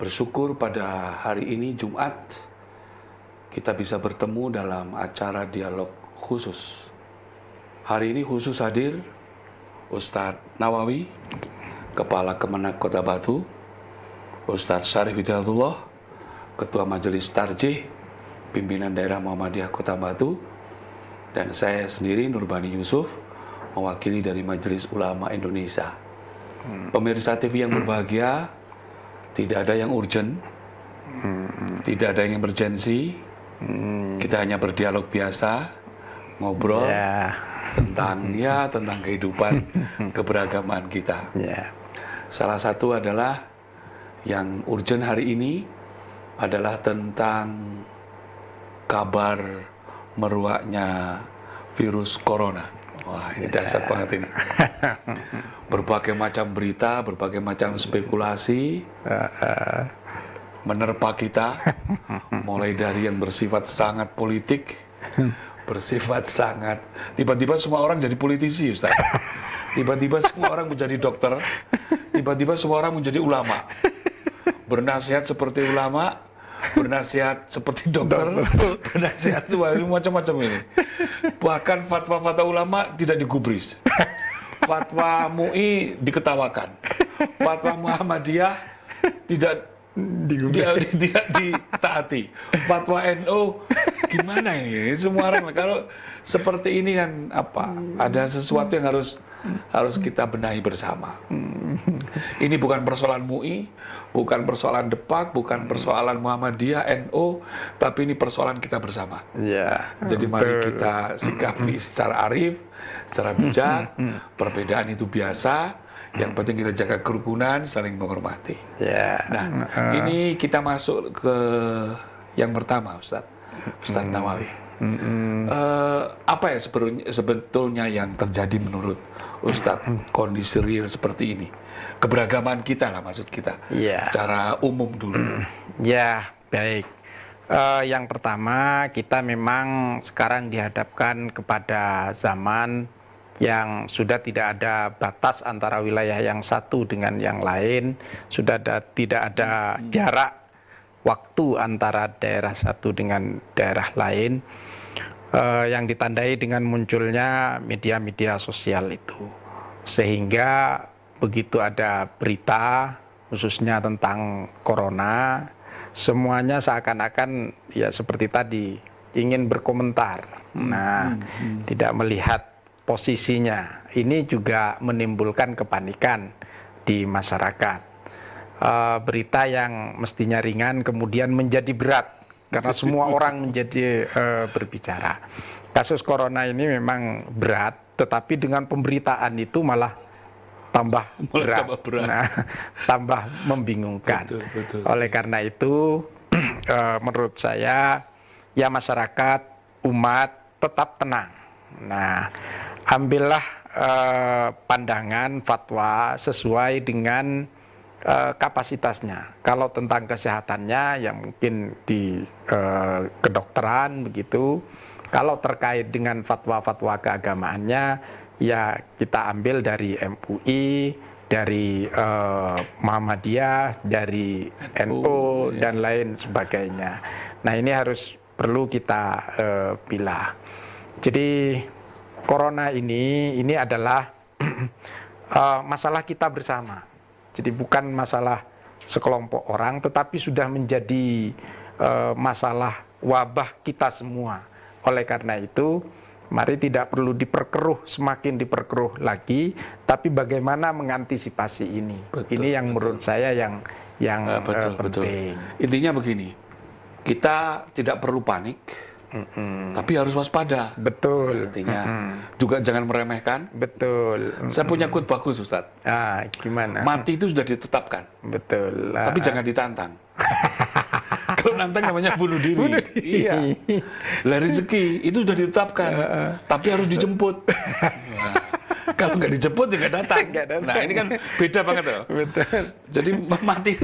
Bersyukur pada hari ini Jumat kita bisa bertemu dalam acara dialog khusus. Hari ini khusus hadir Ustadz Nawawi, Kepala Kemenak Kota Batu, Ustadz Syarif Hidayatullah, Ketua Majelis Tarjih Pimpinan Daerah Muhammadiyah Kota Batu, dan saya sendiri Nurbani Yusuf, mewakili dari Majelis Ulama Indonesia. Pemirsa TV yang berbahagia, tidak ada yang urgent, tidak ada yang emergensi. Kita hanya berdialog biasa, ngobrol tentang kehidupan keberagaman kita. Salah satu adalah yang urgent hari ini adalah tentang kabar meruaknya virus corona. Wah, ini dahsyat banget ini. Berbagai macam berita, berbagai macam spekulasi menerpa kita, mulai dari yang bersifat sangat politik, bersifat sangat, tiba-tiba semua orang jadi politisi, Ustaz. Tiba-tiba semua orang menjadi dokter, tiba-tiba semua orang menjadi ulama, bernasihat seperti ulama, bernasihat seperti dokter, bernasihat macam-macam ini. Bahkan fatwa-fatwa ulama tidak digubris, fatwa MUI diketawakan, fatwa Muhammadiyah tidak ditaati, fatwa NU gimana ini? Semua orang kalau seperti ini kan ada sesuatu yang harus kita benahi bersama. Ini bukan persoalan MUI, bukan persoalan Depak, bukan persoalan Muhammadiyah, NU, tapi ini persoalan kita bersama. Jadi mari kita sikapi secara arif, secara bijak. Perbedaan itu biasa, yang penting kita jaga kerukunan, saling menghormati. Nah, ini kita masuk ke yang pertama, Ustadz Nawawi. Apa ya sebetulnya yang terjadi menurut Ustadz kondisi real seperti ini? Keberagaman kita lah, maksud kita, secara umum dulu. Baik. Yang pertama, kita memang sekarang dihadapkan kepada zaman yang sudah tidak ada batas antara wilayah yang satu dengan yang lain, sudah tidak ada jarak waktu antara daerah satu dengan daerah lain, yang ditandai dengan munculnya media-media sosial itu. Sehingga begitu ada berita khususnya tentang corona, semuanya seakan-akan ya seperti tadi ingin berkomentar. Tidak melihat posisinya. Ini juga menimbulkan kepanikan di masyarakat. Berita yang mestinya ringan kemudian menjadi berat karena semua orang menjadi berbicara. Kasus corona ini memang berat, tetapi dengan pemberitaan itu malah tambah berat. Tambah membingungkan. Betul. Oleh karena itu, menurut saya, ya masyarakat, umat tetap tenang. Ambillah pandangan fatwa sesuai dengan kapasitasnya. Kalau tentang kesehatannya, ya mungkin di kedokteran begitu. Kalau terkait dengan fatwa-fatwa keagamaannya, ya kita ambil dari MUI, dari Muhammadiyah, dari NU, dan lain sebagainya. Nah, ini perlu kita pilah. Jadi corona ini adalah masalah kita bersama. Jadi bukan masalah sekelompok orang, tetapi sudah menjadi masalah wabah kita semua. Oleh karena itu, mari tidak perlu semakin diperkeruh lagi, tapi bagaimana mengantisipasi ini. Ini yang menurut saya yang penting. Intinya begini, kita tidak perlu panik, tapi harus waspada. Betul. Artinya juga jangan meremehkan. Betul. Saya punya quote bagus, Ustadz. Gimana? Mati itu sudah ditetapkan. Betul. Tapi jangan ditantang. Kalau nantang namanya bunuh diri. Iya. Lah rezeki itu sudah ditetapkan, tapi harus dijemput. Kalau nggak dijemput ya nggak datang. Nah ini kan beda banget loh. Betul. Jadi mati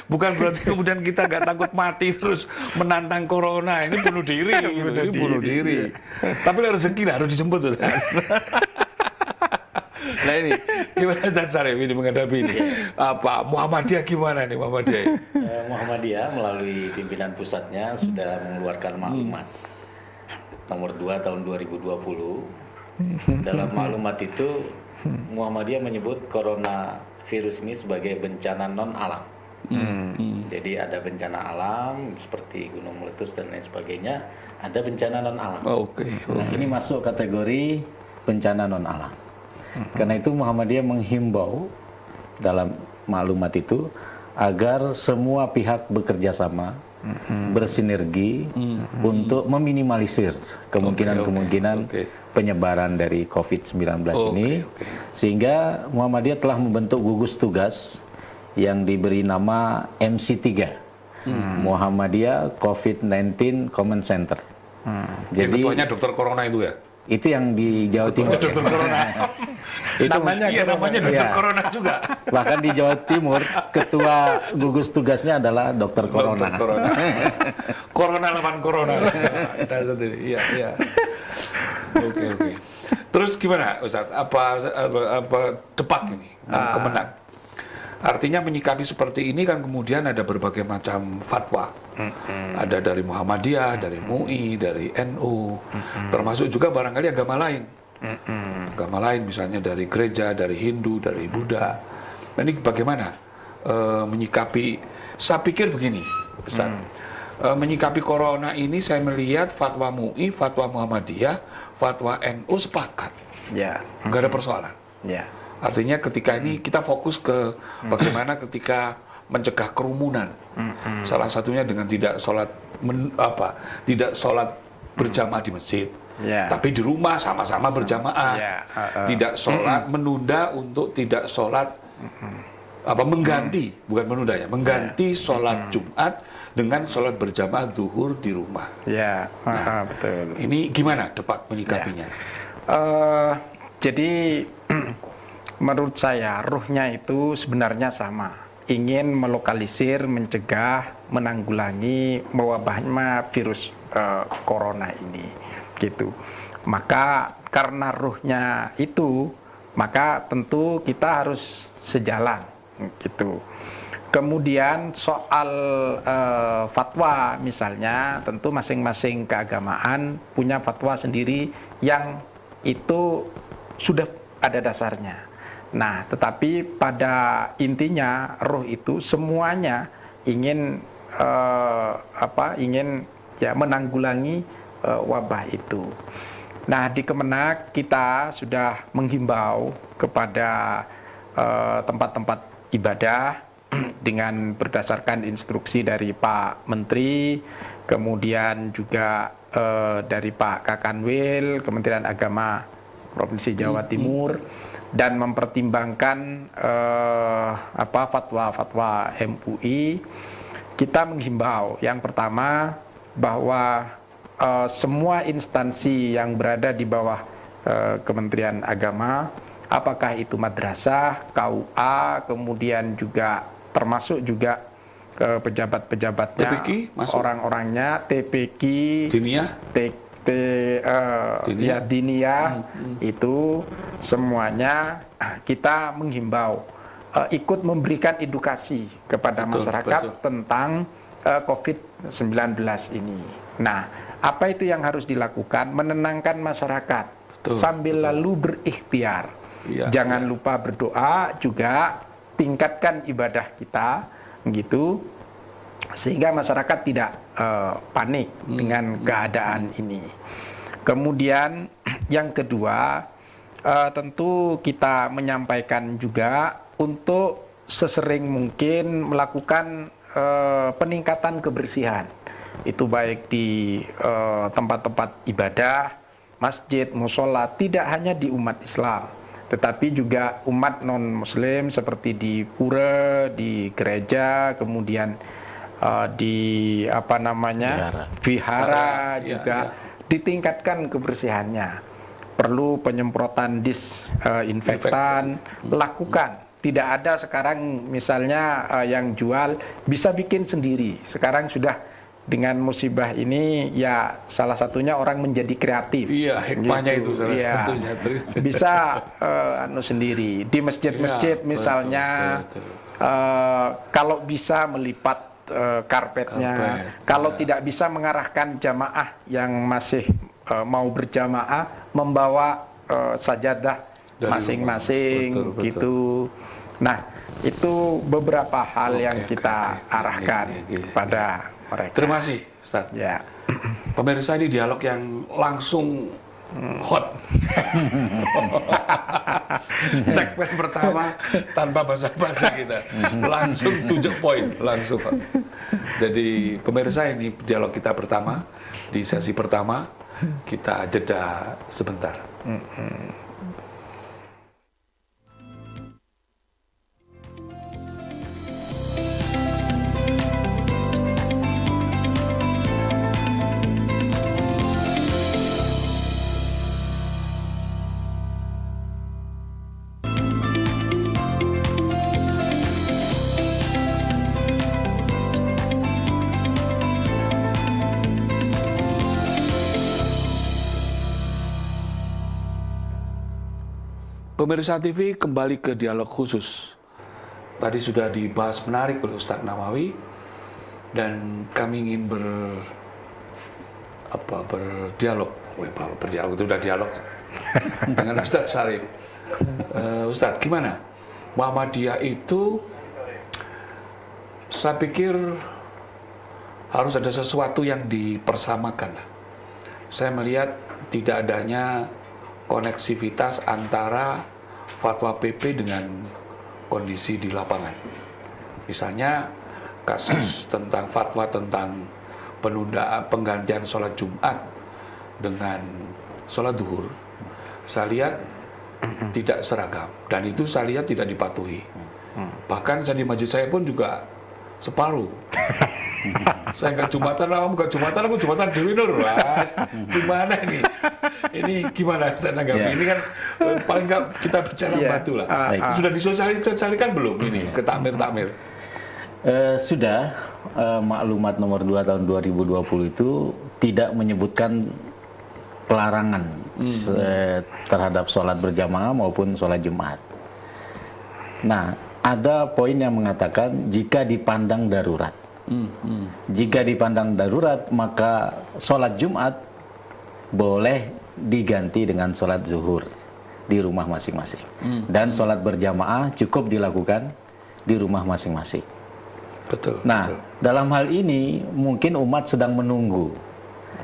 bukan berarti kemudian kita nggak takut mati terus menantang corona. Ini bunuh diri. Ini bunuh diri. Tapi rezeki lah harus dijemput tuh. Nah ini gimana Ustaz Syarif ini menghadapi ini? Apa Muhammadiyah gimana nih Muhammadiyah? Muhammadiyah melalui pimpinan pusatnya sudah mengeluarkan maklumat nomor 2 tahun 2020. Dalam maklumat itu Muhammadiyah menyebut coronavirus ini sebagai bencana non alam. Jadi ada bencana alam seperti gunung meletus dan lain sebagainya, ada bencana non alam. Nah, ini masuk kategori bencana non alam. Karena itu Muhammadiyah menghimbau dalam maklumat itu agar semua pihak bekerja sama, bersinergi untuk meminimalisir kemungkinan-kemungkinan penyebaran dari COVID-19 ini, sehingga Muhammadiyah telah membentuk gugus tugas yang diberi nama MC3, Muhammadiyah COVID-19 Command Center. Jadi ketuanya dokter corona itu ya? Itu yang di Jawa Timur. Dokter corona. Itu namanya dokter corona juga. Bahkan di Jawa Timur ketua gugus tugasnya adalah dokter corona. Dokter corona. Corona lawan corona. Ada sendiri. Iya. Oke. Terus gimana Ustaz? Apa depak ini? Kemenang. Artinya menyikapi seperti ini kan kemudian ada berbagai macam fatwa. Ada dari Muhammadiyah, dari MUI, dari NU, termasuk juga barangkali agama lain. Agama lain misalnya dari gereja, dari Hindu, dari Buddha. Nah, ini bagaimana menyikapi? Saya pikir begini, Ustaz. Menyikapi corona ini saya melihat fatwa MUI, fatwa Muhammadiyah, fatwa NU sepakat. Ya. Nggak ada persoalan. Ya. Artinya ketika ini kita fokus ke bagaimana ketika mencegah kerumunan. Salah satunya dengan tidak sholat berjamaah di masjid. Tapi di rumah sama-sama berjamaah. Tidak sholat, menunda untuk tidak sholat mengganti, bukan menunda ya, mengganti sholat Jumat dengan sholat berjamaah zuhur di rumah. Betul. Ini gimana Depak menyikapinya? Jadi menurut saya ruhnya itu sebenarnya sama, ingin melokalisir, mencegah, menanggulangi mewabahnya virus corona ini, gitu. Maka karena ruhnya itu, maka tentu kita harus sejalan, gitu. Kemudian soal fatwa misalnya, tentu masing-masing keagamaan punya fatwa sendiri yang itu sudah ada dasarnya. Nah, tetapi pada intinya ruh itu semuanya ingin ingin ya menanggulangi wabah itu. Nah, di Kemenak kita sudah menghimbau kepada tempat-tempat ibadah dengan berdasarkan instruksi dari Pak Menteri, kemudian juga dari Pak Kakanwil, Kementerian Agama Provinsi Jawa Timur, dan mempertimbangkan fatwa-fatwa MUI, kita menghimbau yang pertama bahwa semua instansi yang berada di bawah Kementerian Agama, apakah itu madrasah, KUA, kemudian juga termasuk juga pejabat-pejabatnya, orang-orangnya, TPQ, Diniyah, itu semuanya kita menghimbau ikut memberikan edukasi kepada masyarakat tentang COVID-19 ini. Nah, apa itu yang harus dilakukan? Menenangkan masyarakat sambil lalu berikhtiar. Jangan lupa berdoa juga, tingkatkan ibadah kita, gitu, sehingga masyarakat tidak panik dengan keadaan ini. Kemudian yang kedua, tentu kita menyampaikan juga untuk sesering mungkin melakukan peningkatan kebersihan. Itu baik di tempat-tempat ibadah, masjid, mushola, tidak hanya di umat Islam, tetapi juga umat non-Muslim seperti di pura, di gereja, kemudian di vihara juga ditingkatkan kebersihannya. Perlu penyemprotan disinfektan, lakukan. Tidak ada sekarang misalnya yang jual bisa bikin sendiri. Sekarang sudah dengan musibah ini ya salah satunya orang menjadi kreatif. Iya, hikmahnya gitu. Itu salah satunya. Bisa sendiri di masjid-masjid misalnya. Betul. Kalau bisa melipat karpetnya. Karpet. Kalau tidak bisa mengarahkan jamaah yang masih mau berjamaah membawa sajadah Dari masing-masing rumah. Betul. gitu. Nah, itu beberapa hal yang kita arahkan pada mereka. Terima kasih, Ustaz. Ya. Pemirsa, ini dialog yang langsung hot. Segmen pertama tanpa basa-basi kita, langsung to the point, langsung hot. Jadi pemirsa, ini dialog kita pertama di sesi pertama. Kita jeda sebentar. Pemirsa TV, kembali ke dialog khusus. Tadi sudah dibahas menarik oleh Ustadz Nawawi, dan kami ingin berdialog. Berdialog itu sudah dialog dengan Ustadz Syarif. Ustadz, gimana? Muhammadiyah itu, saya pikir harus ada sesuatu yang dipersamakan. Saya melihat tidak adanya koneksivitas antara fatwa PP dengan kondisi di lapangan. Misalnya kasus tentang fatwa tentang penundaan penggantian sholat Jumat dengan sholat duhur, saya lihat tidak seragam, dan itu saya lihat tidak dipatuhi. Bahkan saya di masjid saya pun juga separuh. Saya nggak Jumatan, aku Jumatan Dewi Nur, Mas. Gimana ini? Ini gimana saya nanggapi? Ini kan paling nggak kita bicara batu lah. Sudah disosialisasikan belum ini ke takmir-takmir? Sudah, maklumat nomor 2 tahun 2020 itu tidak menyebutkan pelarangan terhadap sholat berjamaah maupun sholat Jumat. Nah, ada poin yang mengatakan jika dipandang darurat. Jika dipandang darurat, maka sholat Jumat boleh diganti dengan sholat zuhur di rumah masing-masing. Dan sholat berjamaah cukup dilakukan di rumah masing-masing. Betul. Nah, dalam hal ini mungkin umat sedang menunggu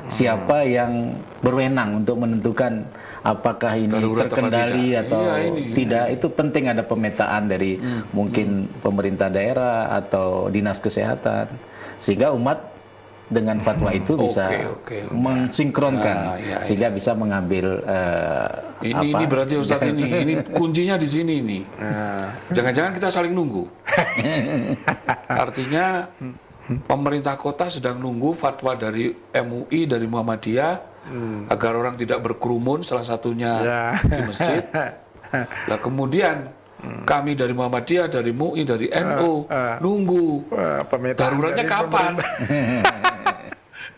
siapa yang berwenang untuk menentukan apakah ini darurat terkendali atau ini. tidak. Itu penting ada pemetaan dari mungkin pemerintah daerah atau dinas kesehatan, sehingga umat dengan fatwa itu bisa mensinkronkan, sehingga bisa mengambil ini berarti Ustaz, ini kuncinya di sini nih. Jangan-jangan kita saling nunggu. Artinya pemerintah kota sedang nunggu fatwa dari MUI, dari Muhammadiyah, agar orang tidak berkerumun, salah satunya di masjid. Lah kemudian kami dari Muhammadiyah, dari MUI, dari NU nunggu daruratnya kapan?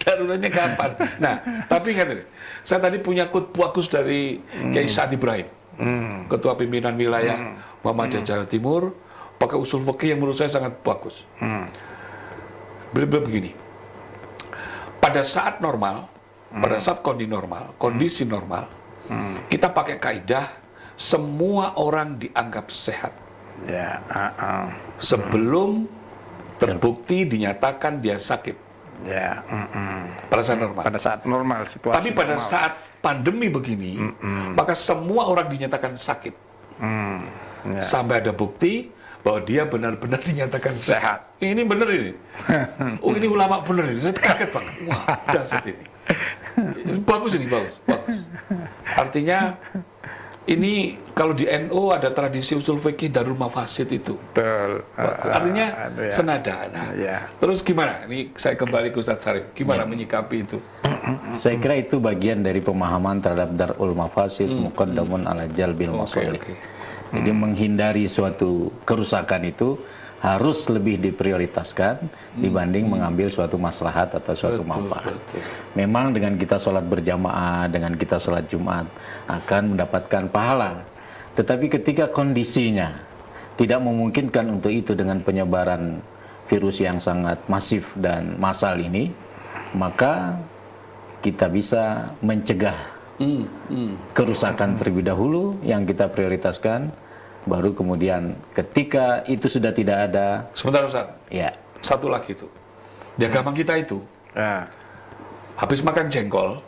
Daruratnya kapan? Nah, tapi ingat, saya tadi punya quote bagus dari Kiai Sa'ad Ibrahim, Ketua Pimpinan Wilayah Muhammadiyah Jawa Timur, pakai usul fikih yang menurut saya sangat bagus. Beliau begini, pada saat normal, pada saat kondisi normal, kita pakai kaidah semua orang dianggap sehat sebelum terbukti dinyatakan dia sakit. Pada saat normal. Pada saat normal, situasi. Tapi pada saat pandemi begini, maka semua orang dinyatakan sakit sampai ada bukti bahwa dia benar-benar dinyatakan sehat. Ini benar ini. Oh, ini ulama benar ini. Saya kaget banget. Wah, dahsyat ini. Bagus ini, bagus. Artinya ini kalau di NU ada tradisi usul fikih darul mafasid itu. Betul. Artinya senada. Nah, terus gimana? Ini saya kembali ke Ustadz Syarif. Gimana menyikapi itu? Saya kira itu bagian dari pemahaman terhadap darul mafasid muqaddamun ala jalbil masalih. Jadi menghindari suatu kerusakan itu harus lebih diprioritaskan dibanding mengambil suatu maslahat atau suatu manfaat. Memang dengan kita sholat berjamaah, dengan kita sholat Jumat akan mendapatkan pahala. Tetapi ketika kondisinya tidak memungkinkan untuk itu dengan penyebaran virus yang sangat masif dan massal ini, maka kita bisa mencegah kerusakan terlebih dahulu yang kita prioritaskan, baru kemudian ketika itu sudah tidak ada. Sebentar Ustaz, Ya, satu lagi itu. Di agama kita itu, Ya. habis makan jengkol,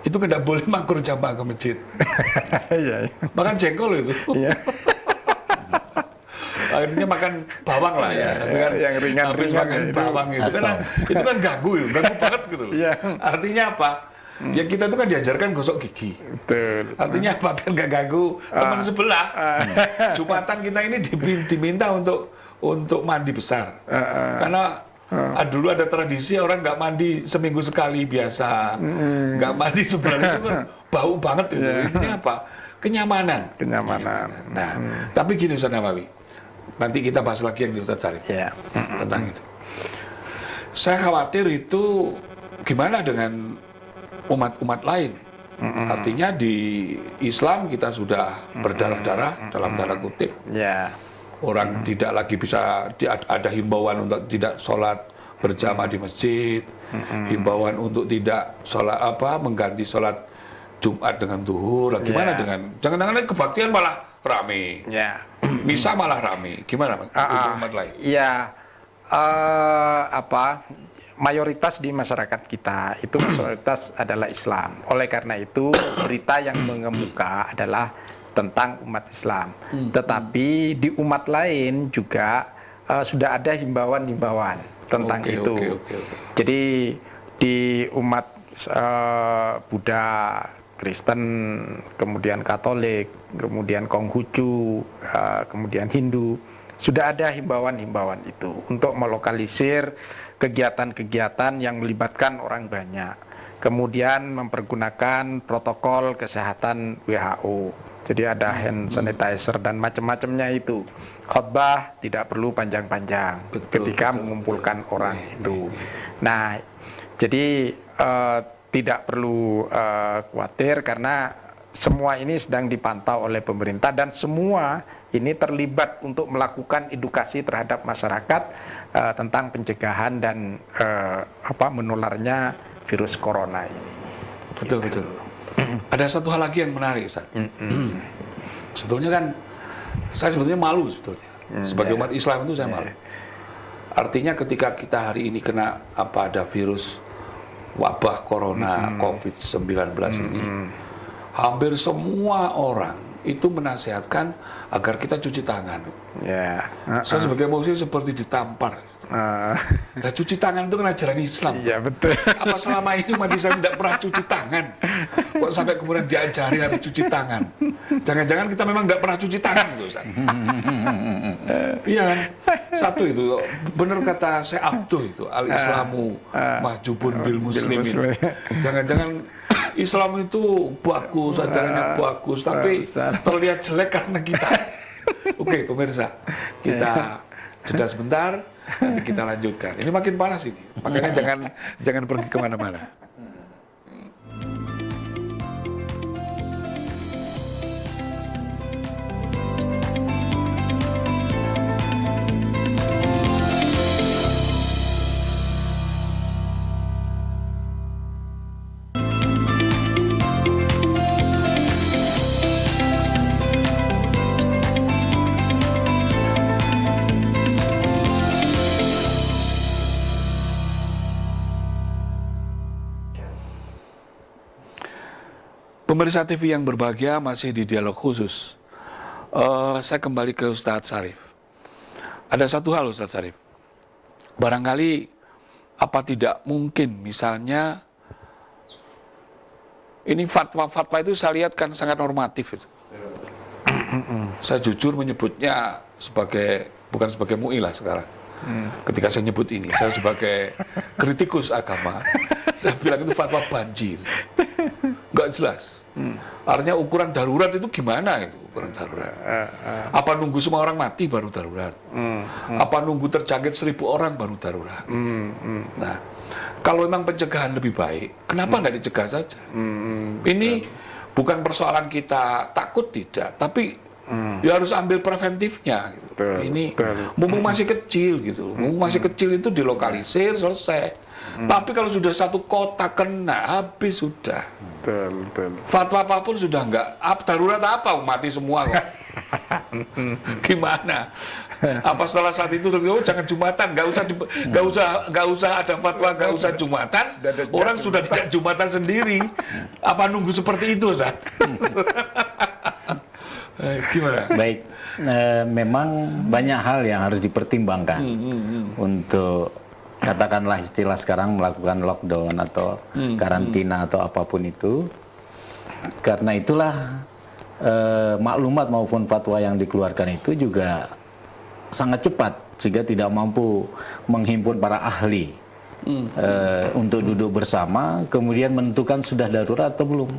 itu tidak boleh makur jamaah ke masjid. Iya. Makan jengkol itu. Iya. Akhirnya makan bawang lah ya. Tapi kan yang ringan-ringan habis makan itu. bawang itu kan ganggu banget gitu. Iya. Artinya apa? Ya kita itu kan diajarkan gosok gigi. Betul. Artinya apa? Biar nggak ganggu teman sebelah. Jumatan kita ini diminta untuk mandi besar. Karena dulu ada tradisi orang nggak mandi seminggu sekali biasa, nggak mandi sebulan itu kan bau banget itu. Intinya apa? Kenyamanan. Nah, tapi gini Ustaz Nawawi, nanti kita bahas lagi yang di Ustaz Syarif tentang itu. Saya khawatir itu gimana dengan umat-umat lain. Artinya di Islam kita sudah berdarah-darah dalam tanda kutip. Ya. Orang tidak lagi bisa ada himbauan untuk tidak sholat berjamaah di masjid, himbauan untuk tidak sholat mengganti sholat Jumat dengan zuhur. Gimana dengan jangan-jangan kebaktian malah rame, misa malah rame. Gimana untuk umat lain? Ya, mayoritas di masyarakat kita itu mayoritas adalah Islam. Oleh karena itu berita yang mengemuka adalah tentang umat Islam. Tetapi di umat lain juga sudah ada himbauan-himbauan tentang itu. Jadi di umat Buddha, Kristen, kemudian Katolik, kemudian Konghucu, kemudian Hindu, sudah ada himbauan-himbauan itu untuk melokalisir kegiatan-kegiatan yang melibatkan orang banyak. Kemudian mempergunakan protokol kesehatan WHO. Jadi ada hand sanitizer dan macam-macamnya itu. Khotbah tidak perlu panjang-panjang ketika mengumpulkan orang itu. Nah, jadi tidak perlu khawatir karena semua ini sedang dipantau oleh pemerintah dan semua ini terlibat untuk melakukan edukasi terhadap masyarakat tentang pencegahan dan menularnya virus corona ini. Betul. Ada satu hal lagi yang menarik, Ustaz. Sebetulnya kan saya sebetulnya malu sebetulnya. Sebagai umat Islam itu saya malu. Artinya ketika kita hari ini kena ada virus wabah corona COVID-19 ini, hampir semua orang itu menasihatkan agar kita cuci tangan. Saya sebagai muslim seperti ditampar. Nah, cuci tangan itu kan ajaran Islam. Iya, betul. Apa selama ini umat Islam tidak pernah cuci tangan? Kok sampai kemudian diajari harus cuci tangan? Jangan-jangan kita memang tidak pernah cuci tangan itu, Ustaz. Iya kan? Satu itu, benar kata Syekh Abduh itu, al-Islamu mahjubun bil muslimin. Jangan-jangan Islam itu bagus, ajarannya bagus, tapi terlihat jelek karena kita. Oke, pemirsa, kita jeda sebentar, nanti kita lanjutkan. Ini makin panas ini, makanya jangan pergi kemana-mana. Pemirsa TV yang berbahagia, masih di dialog khusus. Saya kembali ke Ustadz Syarif. Ada satu hal Ustadz Syarif. Barangkali apa tidak mungkin misalnya ini fatwa-fatwa itu saya lihat kan sangat normatif itu. Saya jujur menyebutnya bukan sebagai MUI lah sekarang. Ketika saya nyebut ini, saya sebagai kritikus agama, saya bilang itu fatwa banjir. Nggak jelas. Artinya ukuran darurat itu gimana itu ukuran darurat? Apa nunggu semua orang mati baru darurat? Apa nunggu terjangkit 1.000 orang baru darurat? Nah, kalau memang pencegahan lebih baik, kenapa nggak dicegah saja? Ini bukan persoalan kita takut tidak, tapi Ya harus ambil preventifnya. Gitu. Betul, Ini betul. mumpung masih kecil gitu. Mumpung masih kecil itu dilokalisir selesai. Tapi kalau sudah satu kota kena, habis sudah. Betul, betul. Fatwa apapun sudah enggak. Darurat apa? Mati semua kok. Gimana? Apa setelah saat itu jangan Jumatan, nggak usah ada fatwa, nggak usah Jumatan. Orang sudah tidak Jumatan sendiri. Apa nunggu seperti itu, Ustaz? Gimana? Baik, memang banyak hal yang harus dipertimbangkan untuk katakanlah istilah sekarang melakukan lockdown atau karantina atau apapun itu. Karena itulah maklumat maupun fatwa yang dikeluarkan itu juga sangat cepat sehingga tidak mampu menghimpun para ahli untuk duduk bersama kemudian menentukan sudah darurat atau belum.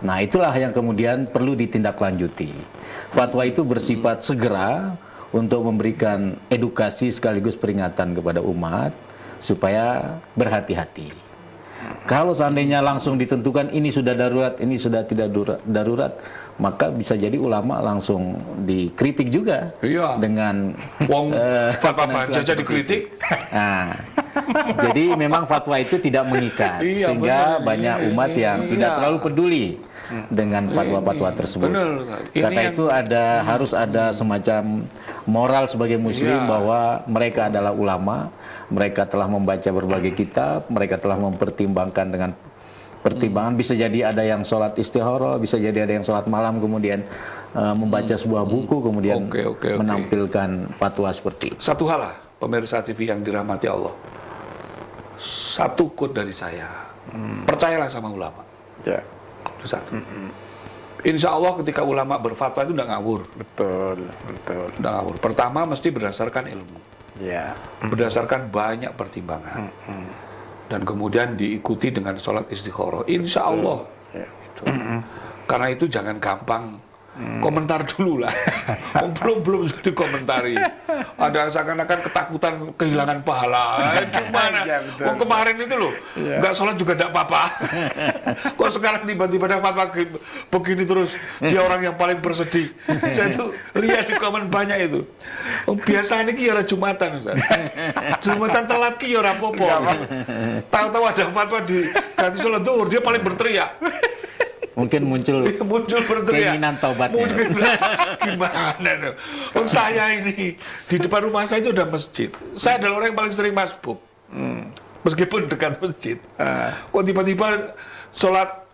Nah, itulah yang kemudian perlu ditindaklanjuti. Fatwa itu bersifat segera untuk memberikan edukasi sekaligus peringatan kepada umat supaya berhati-hati. Kalau seandainya langsung ditentukan ini sudah darurat, ini sudah tidak darurat, maka bisa jadi ulama langsung dikritik juga. Iya. Dengan Wong fatwa penentuan baca jadi seperti kritik. itu. Nah, jadi memang fatwa itu tidak mengikat, Iya, sehingga benar. banyak umat yang tidak Iya. terlalu peduli dengan fatwa-fatwa tersebut. Benar. Karena Ini itu harus ada semacam moral sebagai muslim Iya. bahwa mereka adalah ulama, mereka telah membaca berbagai kitab, mereka telah mempertimbangkan dengan pertimbangan. Bisa jadi ada yang sholat istikharah, bisa jadi ada yang sholat malam kemudian membaca sebuah buku kemudian Oke. menampilkan fatwa seperti itu. Satu hal lah, pemirsa TV yang dirahmati Allah. Satu quote dari saya, percayalah sama ulama. Ya, Itu satu. Insya Allah ketika ulama berfatwa itu tidak ngawur. betul, betul. Tidak ngawur. Pertama mesti berdasarkan ilmu, Ya. berdasarkan banyak pertimbangan, dan kemudian diikuti dengan sholat istikharah. Insya Allah. Ya. Itu. Karena itu jangan gampang komentar dulu lah. belum sudah dikomentari. Ada seakan-akan ketakutan kehilangan pahala. Gimana? Ya, betul. Oh, kemarin itu loh, nggak sholat juga tidak apa-apa. Kok sekarang tiba-tiba ada fatwa begini terus? Dia orang yang paling bersedih. Saya tuh lihat di komen banyak itu. Oh, biasanya ki ora Jumatan, Ustaz. Jumatan telat ki ora apa-apa. Tahu-tahu ada fatwa di ganti sholat zuhur, dia paling berteriak. Mungkin muncul berteriak. keinginan taubatnya. Gimana tuh? Oh, saya ini di depan rumah saya itu ada masjid. Saya adalah orang yang paling sering masbuk. Meskipun dekat masjid. Kok tiba-tiba sholat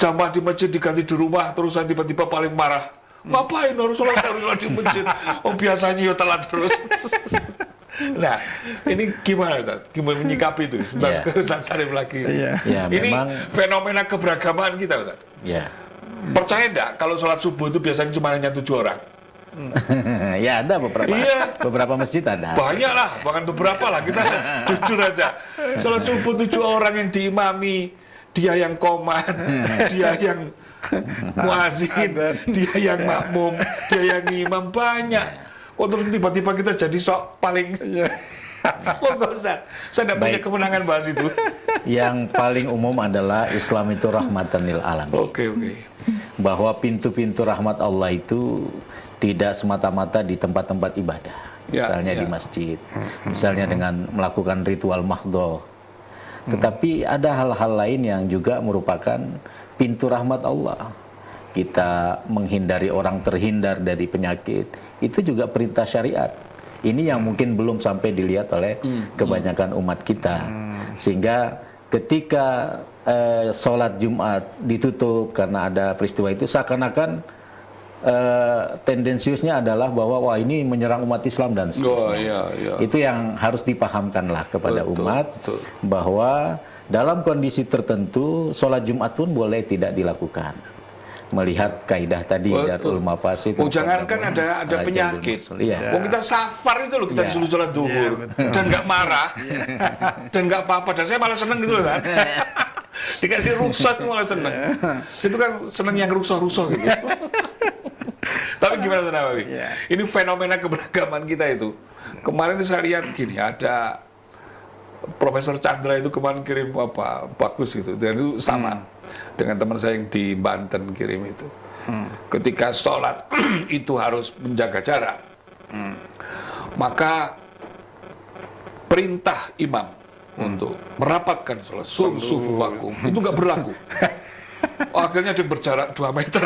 jamaah di masjid diganti di rumah, terus saya tiba-tiba paling marah. Ngapain harus sholat di masjid? Oh, biasanya ya telat terus. Nah, ini gimana, Ustaz? Gimana menyikapi itu? Iya. Ustaz Sarif lagi. Iya. Ya, Ini memang fenomena keberagaman kita, Ustaz. ya. Percaya enggak kalau sholat subuh itu biasanya cuma hanya 7 orang? Ya ada beberapa. Iya. Beberapa masjid ada. Banyak lah, bahkan beberapa lah, kita jujur aja. Sholat subuh 7 orang yang diimami, dia yang komat, dia yang muazin, dia yang makmum, dia yang imam, banyak. Kok terus tiba-tiba kita jadi sok paling... Oh, nggak usah. Saya tidak punya Baik. kemenangan bahas itu. Yang paling umum adalah Islam itu rahmatan lil alamin. Oke. Bahwa pintu-pintu rahmat Allah itu tidak semata-mata di tempat-tempat ibadah. Ya, Misalnya ya. di masjid, misalnya dengan melakukan ritual mahdhah. Tetapi ada hal-hal lain yang juga merupakan pintu rahmat Allah. Kita menghindari orang terhindar dari penyakit, itu juga perintah syariat. Ini yang mungkin belum sampai dilihat oleh kebanyakan umat kita. Sehingga ketika sholat Jumat ditutup karena ada peristiwa itu, seakan-akan tendensiusnya adalah bahwa wah ini menyerang umat Islam dan seterusnya. Iya. Itu yang harus dipahamkanlah kepada Betul, umat betul. bahwa dalam kondisi tertentu sholat Jumat pun boleh tidak dilakukan. Melihat kaidah tadi Darul Mafasid. Oh, jangankan ada penyakit. Iya. Oh, kita safar itu loh, kita Iya. disuruh sholat duhur dan nggak marah dan nggak apa-apa, dan saya malah seneng gitu loh kan. Dikasih rukshoh itu malah seneng. Itu kan seneng yang rukshoh gitu. Tapi gimana Tuan Nawawi? Ini fenomena keberagaman kita itu. Kemarin saya lihat gini, ada Profesor Chandra itu kemarin kirim apa bagus gitu, dan itu sama dengan teman saya yang di Banten kirim itu. ketika sholat itu harus menjaga jarak, maka perintah imam untuk merapatkan sholat sufu vakum itu nggak berlaku. Akhirnya dia berjarak 2 meter.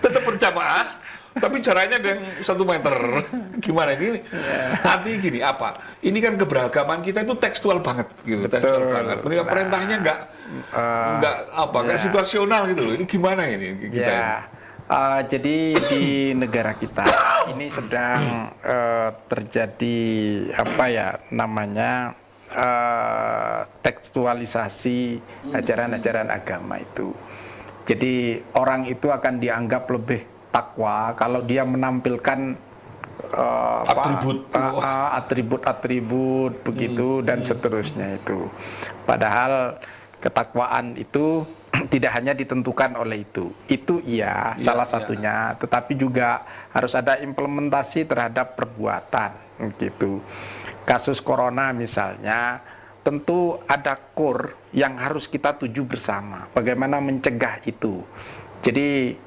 Tetap berjamaah, tapi jaraknya ada yang 1 meter. Gimana ini? Artinya gini, apa? Ini kan keberagaman kita itu tekstual banget, gitu. Tekstual banget. Perintahnya nggak situasional gitu loh. Ini gimana ini kita? Ya. Jadi di negara kita ini sedang terjadi tekstualisasi ajaran-ajaran agama itu. Jadi orang itu akan dianggap lebih takwa kalau dia menampilkan atribut begitu dan seterusnya itu. Padahal ketakwaan itu tidak hanya ditentukan oleh itu. Itu salah satunya, tetapi juga harus ada implementasi terhadap perbuatan gitu. Kasus corona misalnya, tentu ada core yang harus kita tuju bersama. Bagaimana mencegah itu. Jadi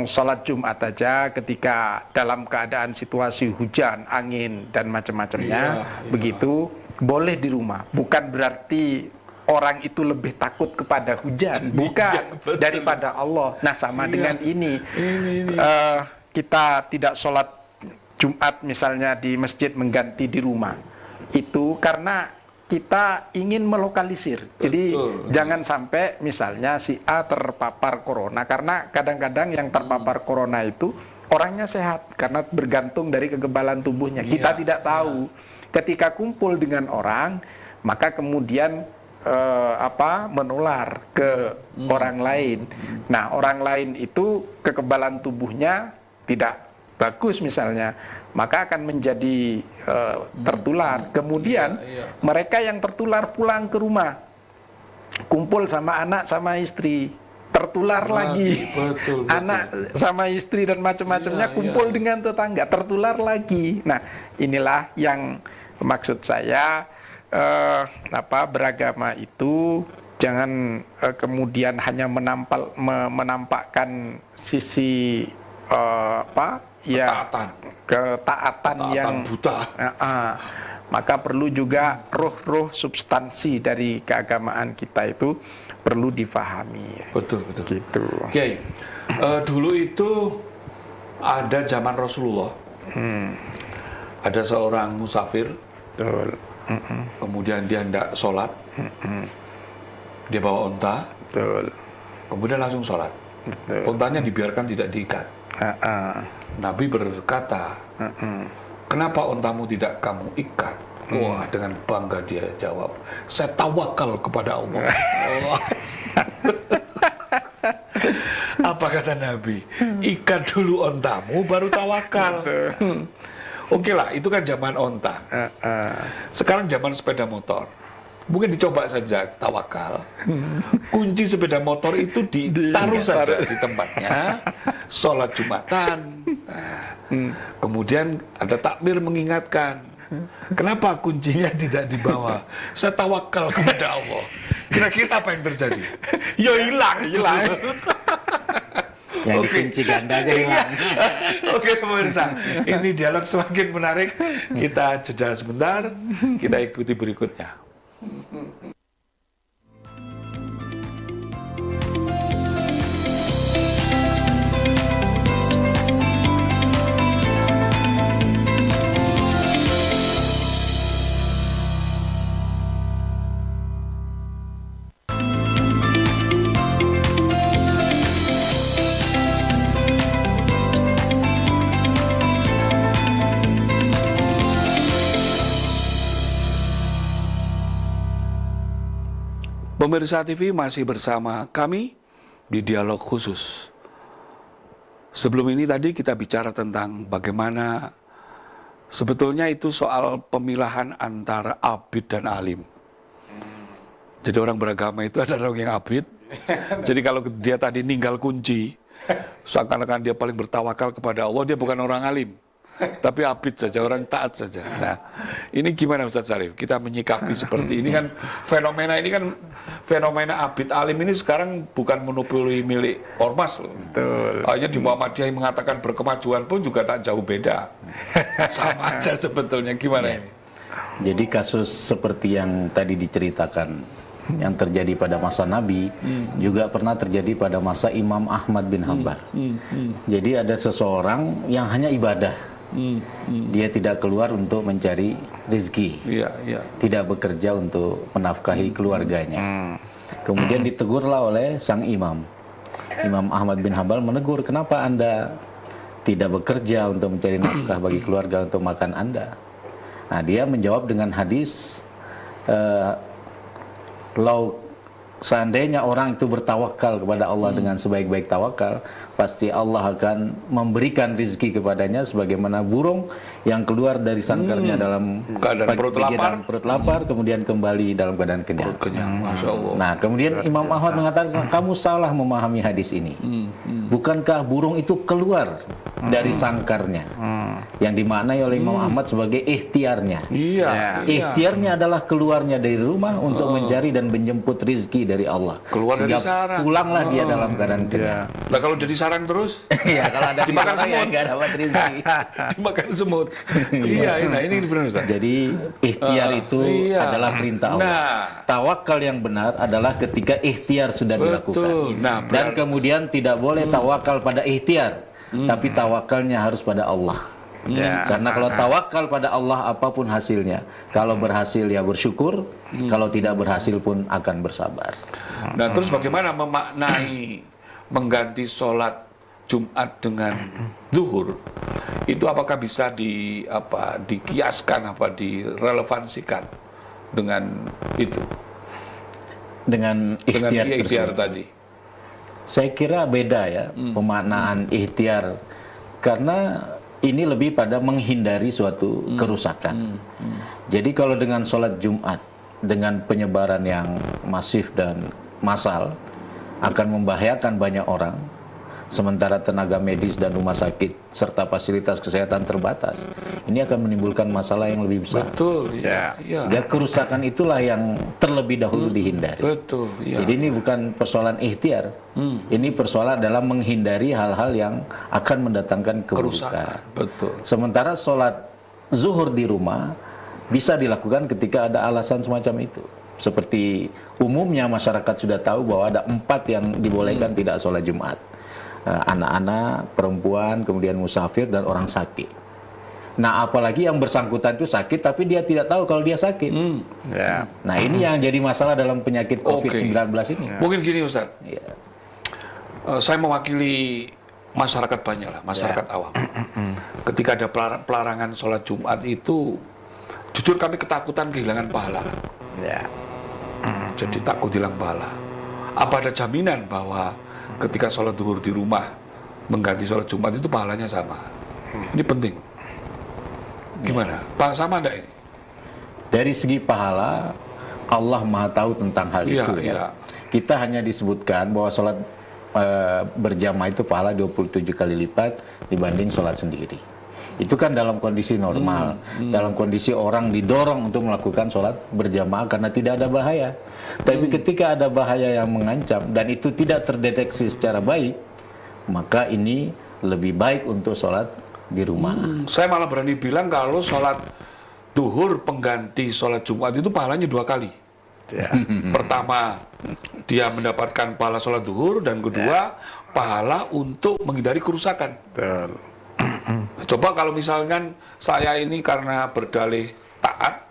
sholat Jumat aja ketika dalam keadaan situasi hujan, angin dan macam-macamnya, begitu boleh di rumah. Bukan berarti orang itu lebih takut kepada hujan, bukan, daripada Allah. Nah, sama dengan ini. Kita tidak sholat Jumat misalnya di masjid mengganti di rumah. Itu karena kita ingin melokalisir. Jadi jangan sampai misalnya si A terpapar corona, karena kadang-kadang yang terpapar corona itu orangnya sehat karena bergantung dari kekebalan tubuhnya. Kita tidak tahu. Ketika kumpul dengan orang, maka kemudian menular ke orang lain. Nah, orang lain itu kekebalan tubuhnya tidak bagus misalnya, maka akan menjadi tertular. Kemudian mereka yang tertular pulang ke rumah, kumpul sama anak sama istri, tertular lagi. Betul. Anak sama istri dan macam-macamnya kumpul dengan tetangga, tertular lagi. Nah, inilah yang maksud saya, beragama itu jangan kemudian hanya menampakkan sisi ketaatan yang buta. Maka perlu juga ruh substansi dari keagamaan kita itu perlu difahami. Betul. Gitu. Oke. Dulu itu ada zaman Rasulullah. Ada seorang musafir. Betul. Kemudian dia hendak sholat. Dia bawa unta. Betul. Kemudian langsung sholat. Betul. Untanya dibiarkan tidak diikat. Nabi berkata, kenapa untamu tidak kamu ikat? Wah, dengan bangga dia jawab, saya tawakal kepada Allah. Apa kata Nabi? Ikat dulu untamu, baru tawakal. Oke lah, itu kan zaman onta. Sekarang zaman sepeda motor. Mungkin dicoba saja tawakal. Kunci sepeda motor itu ditaruh saja di tempatnya. Sholat Jumatan. Kemudian ada takbir mengingatkan. Kenapa kuncinya tidak dibawa? Saya tawakal kepada Allah. Kira-kira apa yang terjadi? Ya hilang. Yang dikunci ganda aja hilang. Oke pemirsa, ini dialog semakin menarik. Kita jeda sebentar, kita ikuti berikutnya. Pemirsa TV masih bersama kami di dialog khusus. Sebelum ini tadi kita bicara tentang bagaimana sebetulnya itu soal pemilahan antara abid dan alim. Jadi orang beragama itu ada orang yang abid. Jadi kalau dia tadi ninggal kunci, seakan-akan dia paling bertawakal kepada Allah, dia bukan orang alim. tapi abid saja, orang taat saja. Nah, ini gimana Ustaz Syarif? Kita menyikapi seperti ini kan, fenomena ini kan, fenomena abid alim ini sekarang bukan monopoli milik ormas loh. Betul. Hanya di Muhammadiyah yang mengatakan berkemajuan pun juga tak jauh beda. Sama aja sebetulnya, gimana ini? Jadi kasus seperti yang tadi diceritakan yang terjadi pada masa Nabi juga pernah terjadi pada masa Imam Ahmad bin Hanbal. Jadi ada seseorang yang hanya ibadah. Dia tidak keluar untuk mencari rezeki. Iya, iya. Tidak bekerja untuk menafkahi keluarganya. Kemudian ditegurlah oleh sang imam. Imam Ahmad bin Hanbal menegur, kenapa Anda tidak bekerja untuk mencari nafkah bagi keluarga untuk makan Anda? Nah, dia menjawab dengan hadis, seandainya orang itu bertawakal kepada Allah dengan sebaik-baik tawakal, pasti Allah akan memberikan rezeki kepadanya sebagaimana burung yang keluar dari sangkarnya dalam keadaan perut lapar, kemudian kembali dalam keadaan kenyang. Masya Allah. Nah, kemudian Imam Ahmad mengatakan, kamu salah memahami hadis ini. Bukankah burung itu keluar dari sangkarnya? Yang dimaknai oleh Imam Ahmad sebagai ikhtiarnya. Iya. Ikhtiarnya adalah keluarnya dari rumah untuk mencari dan menjemput rizki dari Allah. Keluar dari sehingga sarang. pulanglah dia dalam keadaan kenyang. Nah, kalau jadi sarang terus, Iya, kalau ada dimakan orang yang semut. nggak dapat rezeki. Dimakan semut. Iya, ini benar Ustaz. Jadi ikhtiar itu iya. adalah perintah Allah. Nah. Tawakal yang benar adalah ketika ikhtiar sudah dilakukan. Betul. Nah, Dan kemudian tidak boleh tawakal pada ikhtiar, tapi tawakalnya harus pada Allah. Karena kalau tawakal pada Allah apapun hasilnya, kalau berhasil ya bersyukur, kalau tidak berhasil pun akan bersabar. Nah, terus bagaimana memaknai mengganti sholat Jumat dengan zuhur? Itu apakah bisa dikiaskan, direlevansikan dengan itu? Dengan ikhtiar tersebut. tadi. Saya kira beda ya pemaknaan ikhtiar, karena ini lebih pada menghindari suatu kerusakan. Jadi kalau dengan sholat Jumat dengan penyebaran yang masif dan massal akan membahayakan banyak orang, sementara tenaga medis dan rumah sakit serta fasilitas kesehatan terbatas, ini akan menimbulkan masalah yang lebih besar. Betul, iya. Sehingga kerusakan itulah yang terlebih dahulu dihindari. Betul, iya. Jadi ini bukan persoalan ikhtiar, ini persoalan dalam menghindari hal-hal yang akan mendatangkan keburukan. Betul. Sementara sholat zuhur di rumah bisa dilakukan ketika ada alasan semacam itu. Seperti umumnya masyarakat sudah tahu bahwa ada 4 yang dibolehkan tidak sholat Jumat. Anak-anak, perempuan, kemudian musafir, dan orang sakit. Nah, apalagi yang bersangkutan itu sakit, tapi dia tidak tahu kalau dia sakit. Nah, ini yang jadi masalah dalam penyakit COVID-19 ini. Mungkin gini Ustaz, Ya. saya mewakili masyarakat banyak lah, masyarakat awam. Ketika ada pelarangan sholat Jumat itu, jujur kami ketakutan kehilangan pahala. Jadi takut hilang pahala. Apa ada jaminan bahwa ketika sholat zuhur di rumah mengganti sholat Jumat itu pahalanya sama? Ini penting. Gimana? Pak, sama enggak ini? Dari segi pahala, Allah Maha tahu tentang hal itu ya. Iya. Kita hanya disebutkan bahwa sholat berjamaah itu pahala 27 kali lipat dibanding sholat sendiri. Itu kan dalam kondisi normal, dalam kondisi orang didorong untuk melakukan sholat berjamaah karena tidak ada bahaya. Tapi ketika ada bahaya yang mengancam dan itu tidak terdeteksi secara baik, maka ini lebih baik untuk sholat di rumah. Saya malah berani bilang kalau sholat duhur pengganti sholat Jumat itu pahalanya 2 kali. Pertama, dia mendapatkan pahala sholat duhur, dan kedua, pahala untuk menghindari kerusakan. Coba kalau misalkan saya ini karena berdalih taat,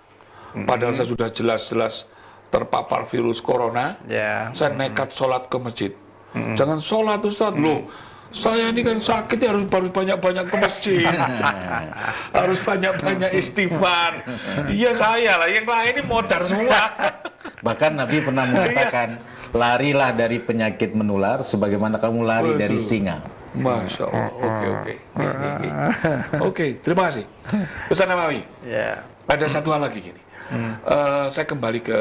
padahal saya sudah jelas-jelas terpapar virus corona, saya nekat sholat ke masjid. Jangan sholat Ustaz, loh, saya ini kan sakit ya, harus banyak-banyak ke masjid. Harus banyak-banyak istighfar. Iya saya lah, yang lain ini modar semua. Bahkan Nabi pernah mengatakan, larilah dari penyakit menular sebagaimana kamu lari dari singa. Masya Allah. Oke, terima kasih Ustaz Nawawi. Ada satu hal lagi gini. Saya kembali ke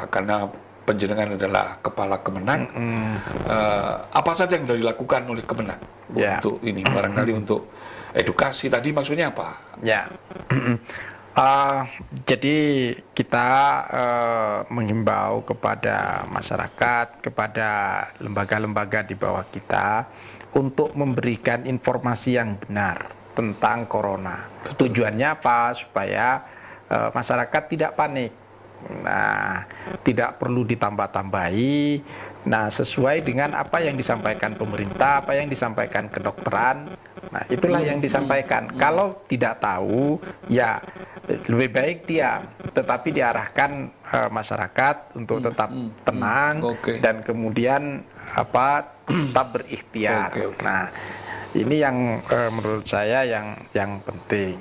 karena penjenengan adalah kepala Kemenang. Apa saja yang sudah dilakukan oleh Kemenang untuk ini, barangkali untuk edukasi tadi maksudnya apa? Ya, jadi kita menghimbau kepada masyarakat, kepada lembaga-lembaga di bawah kita untuk memberikan informasi yang benar tentang corona. Tujuannya apa? Supaya masyarakat tidak panik. Nah, tidak perlu ditambah-tambahi. Nah, sesuai dengan apa yang disampaikan pemerintah, apa yang disampaikan kedokteran. Nah, itulah yang disampaikan. Kalau tidak tahu, ya lebih baik diam, tetapi diarahkan masyarakat untuk tetap tenang dan kemudian tetap berikhtiar. Nah, ini yang menurut saya yang penting.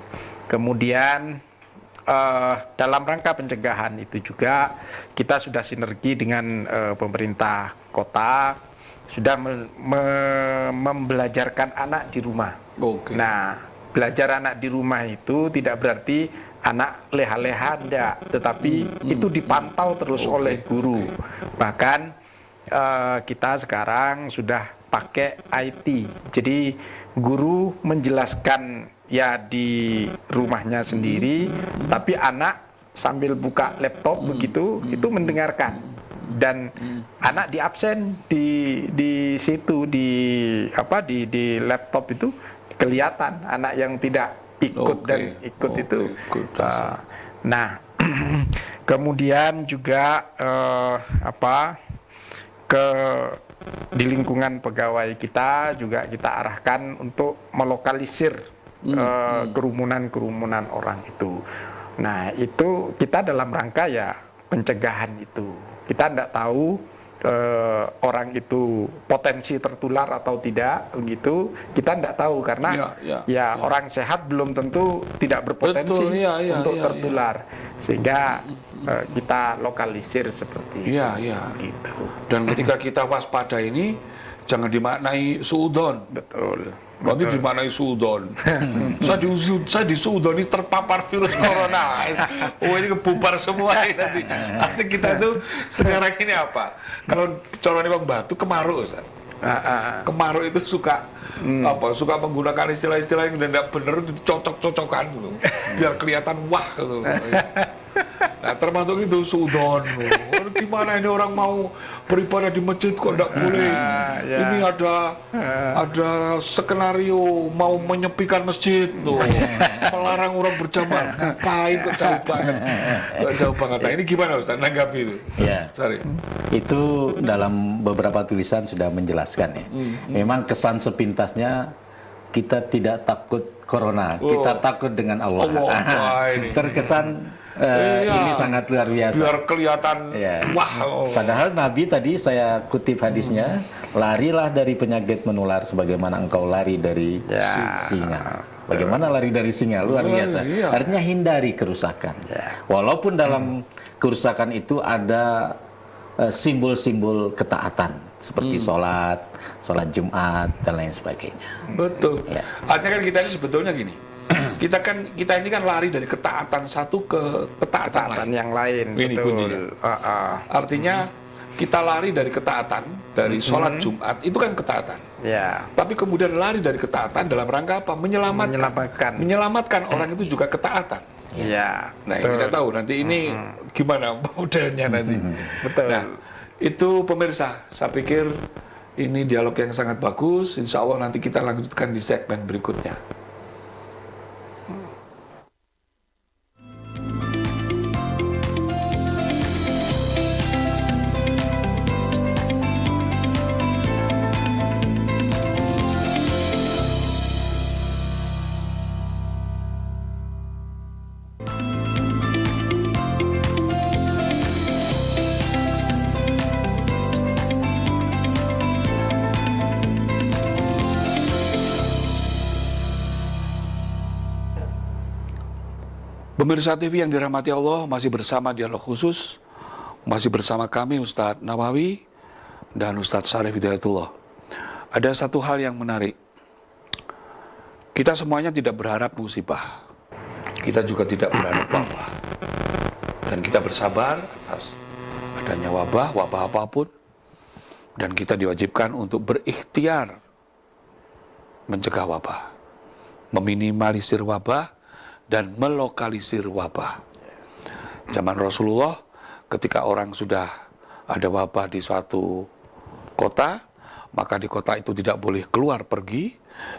Kemudian dalam rangka pencegahan itu juga kita sudah sinergi dengan pemerintah kota, sudah membelajarkan anak di rumah. Nah, belajar anak di rumah itu tidak berarti anak leha-leha, enggak, tetapi itu dipantau terus oleh guru. Bahkan kita sekarang sudah pakai IT, jadi guru menjelaskan ya di rumahnya sendiri, tapi anak sambil buka laptop begitu itu mendengarkan, dan anak di absen di situ di laptop itu kelihatan anak yang tidak ikut dan ikut itu. Nah, kemudian juga di lingkungan pegawai kita juga kita arahkan untuk melokalisir kerumunan orang itu. Nah, itu kita dalam rangka ya pencegahan itu. Kita tidak tahu orang itu potensi tertular atau tidak, begitu. Kita tidak tahu karena orang sehat belum tentu tidak berpotensi untuk tertular. Sehingga kita lokalisir seperti itu. Gitu. Dan ketika kita waspada ini jangan dimaknai suudon. Betul. Nanti dimaknai suudon. Saya di suudon ini terpapar virus corona. Oh, ini kebubar semua ini nanti. Nanti kita itu sekarang ini apa? Kalau corona Bang Batu kemaruk, Ustaz. Kemaruk itu suka suka menggunakan istilah-istilah yang tidak benar, cocok-cocokan gitu. Biar kelihatan wah gitu. Nah, termasuk itu suudon. Gimana ini orang mau beribadah di masjid kok tidak boleh? Ini ada skenario mau menyepikan masjid tuh, melarang orang berjamaah. Ngapain kok jauh banget? Jauh banget. Nah, ini gimana Ustaz nanggapi itu? Ya. Sorry. Itu dalam beberapa tulisan sudah menjelaskan ya. Memang kesan sepintasnya kita tidak takut corona, kita takut dengan Allah. Terkesan ini sangat luar biasa. Biar kelihatan wah. Padahal Nabi tadi saya kutip hadisnya, larilah dari penyakit menular sebagaimana engkau lari dari singa. Bagaimana lari dari singa? Luar biasa. Artinya hindari kerusakan. Walaupun dalam kerusakan itu ada simbol-simbol ketaatan seperti sholat Jumat dan lain sebagainya. Betul. Artinya kan kita ini sebetulnya gini. Kita ini kan lari dari ketaatan satu ke ketaatan yang lain. Ini kuncinya. Artinya kita lari dari ketaatan, dari sholat Jumat itu kan ketaatan. Tapi kemudian lari dari ketaatan dalam rangka apa? Menyelamatkan orang itu juga ketaatan. Nah, kita tahu nanti ini gimana modelnya nanti. Betul. Nah, itu pemirsa, saya pikir ini dialog yang sangat bagus. Insya Allah nanti kita lanjutkan di segmen berikutnya. Pemirsa TV yang dirahmati Allah, masih bersama dialog khusus, masih bersama kami Ustadz Nawawi dan Ustadz Syarif Hidayatullah. Ada satu hal yang menarik. Kita semuanya tidak berharap musibah. Kita juga tidak berharap wabah. Dan kita bersabar atas adanya wabah apapun. Dan kita diwajibkan untuk berikhtiar mencegah wabah. meminimalisir wabah dan melokalisir wabah. Zaman Rasulullah, ketika orang sudah ada wabah di suatu kota, maka di kota itu tidak boleh keluar pergi,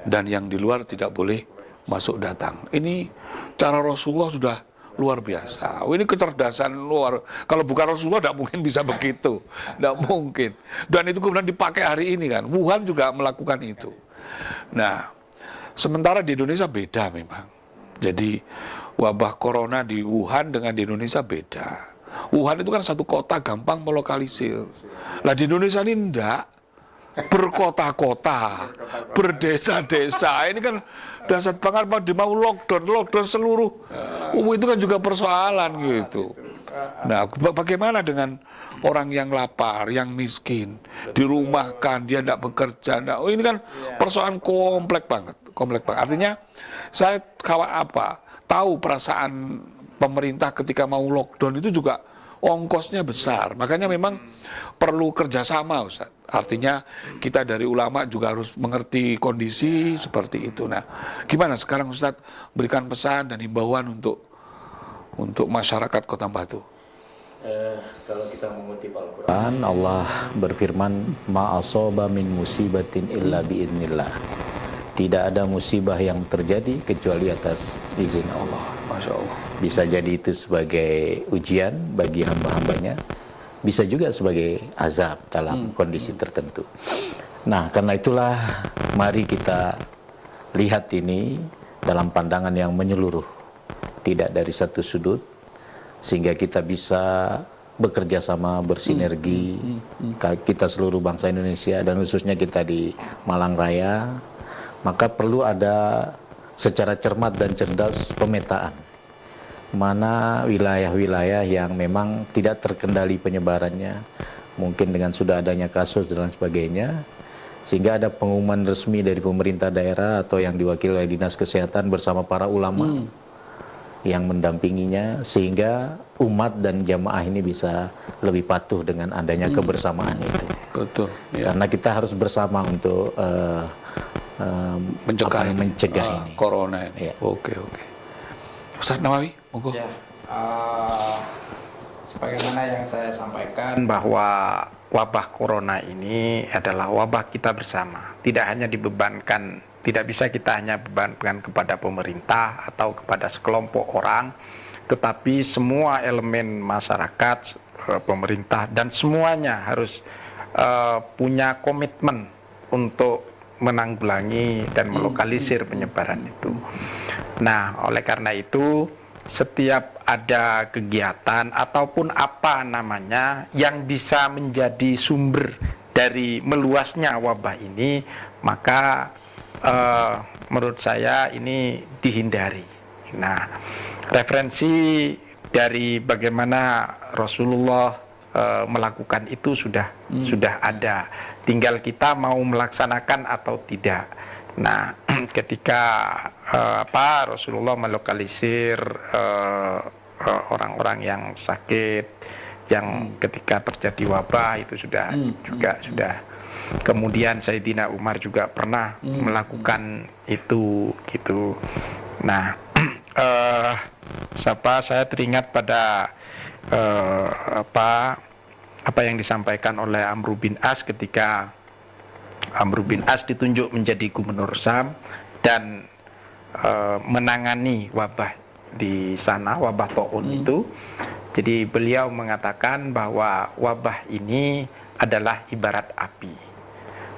dan yang di luar tidak boleh masuk datang. Ini cara Rasulullah sudah luar biasa. Ini kecerdasan luar. Kalau bukan Rasulullah tidak mungkin bisa begitu, tidak mungkin. Dan itu kemudian dipakai hari ini kan. Wuhan juga melakukan itu. Nah, sementara di Indonesia beda memang. Jadi wabah corona di Wuhan dengan di Indonesia beda. Wuhan itu kan satu kota, gampang melokalisir. Lah di Indonesia ini enggak, berkota-kota, berdesa-desa. Ini kan dasar banget, mau lockdown seluruh. Itu kan juga persoalan gitu. Nah, bagaimana dengan orang yang lapar, yang miskin, dirumahkan, dia tidak bekerja. Nah, ini kan persoalan kompleks banget. Artinya saya tahu perasaan pemerintah ketika mau lockdown itu juga ongkosnya besar. Makanya memang perlu kerjasama, Ustaz. Artinya kita dari ulama juga harus mengerti kondisi seperti itu. Nah, gimana sekarang Ustaz berikan pesan dan himbauan untuk masyarakat Kota Batu? Kalau kita mengutip Al-Quran, Allah berfirman, "Ma asaba min musibatin illa biidznillah." Tidak ada musibah yang terjadi kecuali atas izin Allah. Masya Allah. Bisa jadi itu sebagai ujian bagi hamba-hambanya, bisa juga sebagai azab dalam kondisi tertentu. Nah, karena itulah mari kita lihat ini dalam pandangan yang menyeluruh, tidak dari satu sudut, sehingga kita bisa bekerja sama, bersinergi, kita seluruh bangsa Indonesia dan khususnya kita di Malang Raya. Maka perlu ada secara cermat dan cerdas pemetaan mana wilayah-wilayah yang memang tidak terkendali penyebarannya, mungkin dengan sudah adanya kasus dan lain sebagainya, sehingga ada pengumuman resmi dari pemerintah daerah atau yang diwakili oleh Dinas Kesehatan bersama para ulama yang mendampinginya, sehingga umat dan jamaah ini bisa lebih patuh dengan adanya kebersamaan itu. Betul. Ya. Karena kita harus bersama untuk mencegah ini. Corona ini. Ya. Oke. Ustaz Nawawi, monggo. Ya, sebagaimana yang saya sampaikan bahwa wabah corona ini adalah wabah kita bersama. Tidak hanya dibebankan, tidak bisa kita hanya bebankan kepada pemerintah atau kepada sekelompok orang, tetapi semua elemen masyarakat, pemerintah dan semuanya harus punya komitmen untuk menanggulangi dan melokalisir penyebaran itu. Nah, oleh karena itu setiap ada kegiatan ataupun apa namanya yang bisa menjadi sumber dari meluasnya wabah ini, maka menurut saya ini dihindari. Nah, referensi dari bagaimana Rasulullah melakukan itu sudah ada. Tinggal kita mau melaksanakan atau tidak. Nah, ketika Rasulullah melokalisir orang-orang yang sakit, yang ketika terjadi wabah itu sudah. Kemudian Sayyidina Umar juga pernah melakukan itu gitu. Nah, saya teringat pada apa yang disampaikan oleh Amr bin As ketika Amr bin As ditunjuk menjadi gubernur Syam dan menangani wabah di sana, wabah taun itu. Jadi beliau mengatakan bahwa wabah ini adalah ibarat api.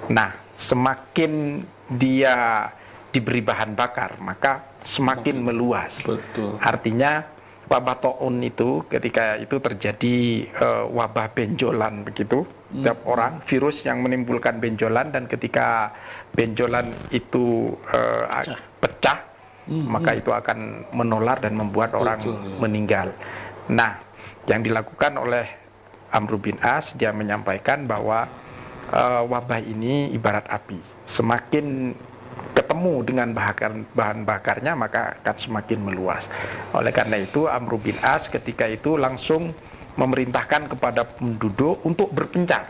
Nah, semakin dia diberi bahan bakar, maka semakin meluas. Betul. Artinya wabah taun itu ketika itu terjadi wabah benjolan begitu, tiap orang virus yang menimbulkan benjolan, dan ketika benjolan itu pecah, maka itu akan menular dan membuat orang meninggal. Nah, yang dilakukan oleh Amr bin As, dia menyampaikan bahwa wabah ini ibarat api, semakin ketemu dengan bahan bakarnya maka akan semakin meluas. Oleh karena itu Amr bin As ketika itu langsung memerintahkan kepada penduduk untuk berpencar.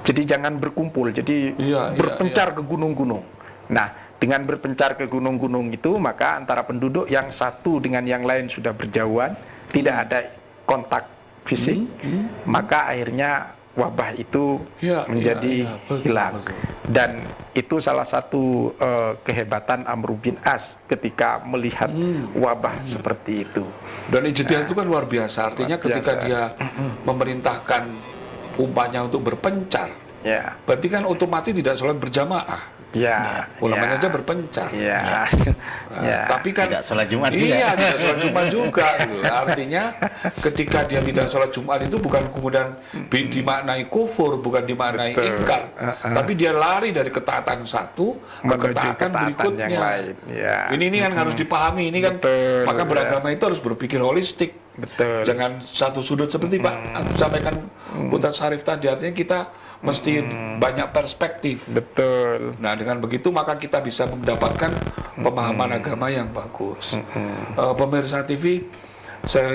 Jadi jangan berkumpul, jadi berpencar ke gunung-gunung. Nah, Dengan berpencar ke gunung-gunung itu, maka antara penduduk yang satu dengan yang lain sudah berjauhan, tidak ada kontak fisik, maka akhirnya wabah itu menjadi hilang. Dan itu salah satu kehebatan Amr bin As ketika melihat wabah seperti itu. Dan ijtihad itu kan luar biasa. Artinya ketika dia memerintahkan umpanya untuk berpencar, berarti kan otomatis tidak sholat berjamaah. Ulamanya aja berpencar. Tapi kan tidak sholat Jumat tidak sholat Jumat juga. Gitu. Artinya ketika dia tidak sholat Jumat itu bukan kemudian dimaknai kufur, bukan dimaknai ingkar, tapi dia lari dari ketaatan satu ke ketaatan berikutnya. Yang lain. Ini kan harus dipahami. Ini kan maka beragama itu harus berpikir holistik. Jangan satu sudut seperti Pak sampaikan Ustaz Syarif tadi. Artinya kita mesti banyak perspektif. Nah, dengan begitu maka kita bisa mendapatkan pemahaman agama yang bagus. Pemirsa TV,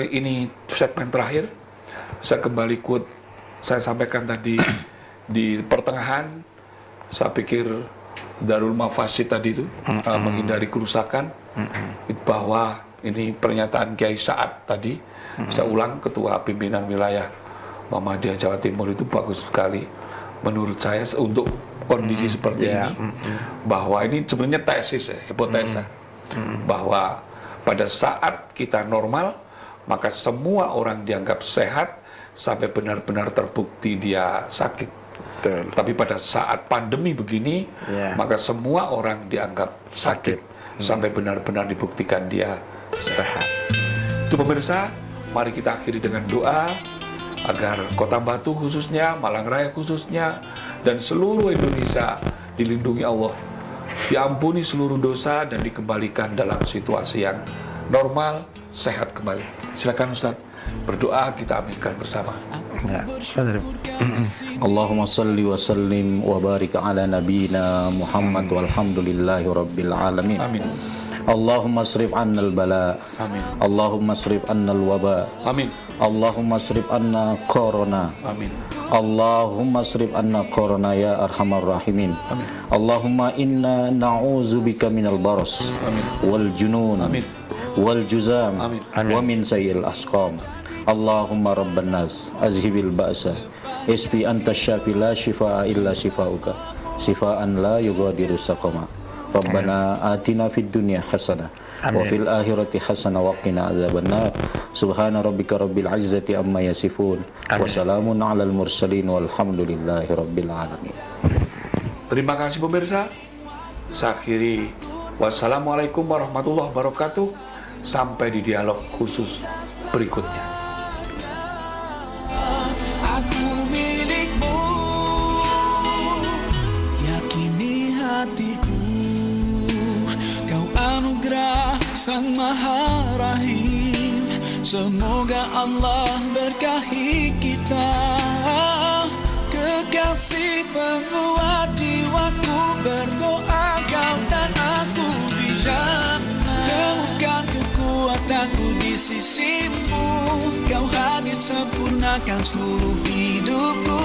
ini segmen terakhir. Saya kembali quote saya sampaikan tadi di pertengahan. Saya pikir Darul Mafasid tadi itu menghindari kerusakan. Bahwa ini pernyataan Kiai Sa'ad tadi. Saya ulang, Ketua Pimpinan Wilayah Muhammadiyah Jawa Timur itu bagus sekali. Menurut saya untuk kondisi seperti ini, bahwa ini sebenarnya tesis, hipotesa, bahwa pada saat kita normal, maka semua orang dianggap sehat sampai benar-benar terbukti dia sakit. Tapi pada saat pandemi begini, maka semua orang dianggap sakit sampai benar-benar dibuktikan dia sehat. Itu pemirsa, mari kita akhiri dengan doa agar Kota Batu khususnya, Malang Raya khususnya, dan seluruh Indonesia dilindungi Allah, diampuni seluruh dosa dan dikembalikan dalam situasi yang normal, sehat kembali. Silakan Ustaz, berdoa kita aminkan bersama. Allahumma salli wa sallim wa barik ala nabiyyina Muhammad walhamdulillahi rabbil alamin. Amin. Allahumma asrif anna al-bala. Amin. Allahumma asrif anna al-waba. Amin. Allahumma asrif anna corona. Amin. Allahumma asrif anna corona ya arhamar rahimin. Amin. Allahumma inna na'udzubika minal baras wal junun wal juzam wa min sayyil asqam. Allahumma rabban nas azhibil ba'sa isfi anta syafi la shifaa illa shifauka shifaan la yughadiru saqama. Rabbana atina fid dunya hasanah wa fil akhirati hasanah wa qina adzabannar. Subhana rabbika rabbil izzati amma yasifun wa salamun alal mursalin walhamdulillahi rabbil alamin. Terima kasih pemirsa. Saya akhiri. Wassalamualaikum warahmatullahi wabarakatuh. Sampai di dialog khusus berikutnya. Aku milikmu, yakini hatiku, kau anugerah Sang Maha Rahim. Semoga Allah berkahi kita, kekasih penguat jiwaku, berdoa kau dan aku di jannah. Temukan kekuatanku di sisimu, kau hadir sempurnakan seluruh hidupku.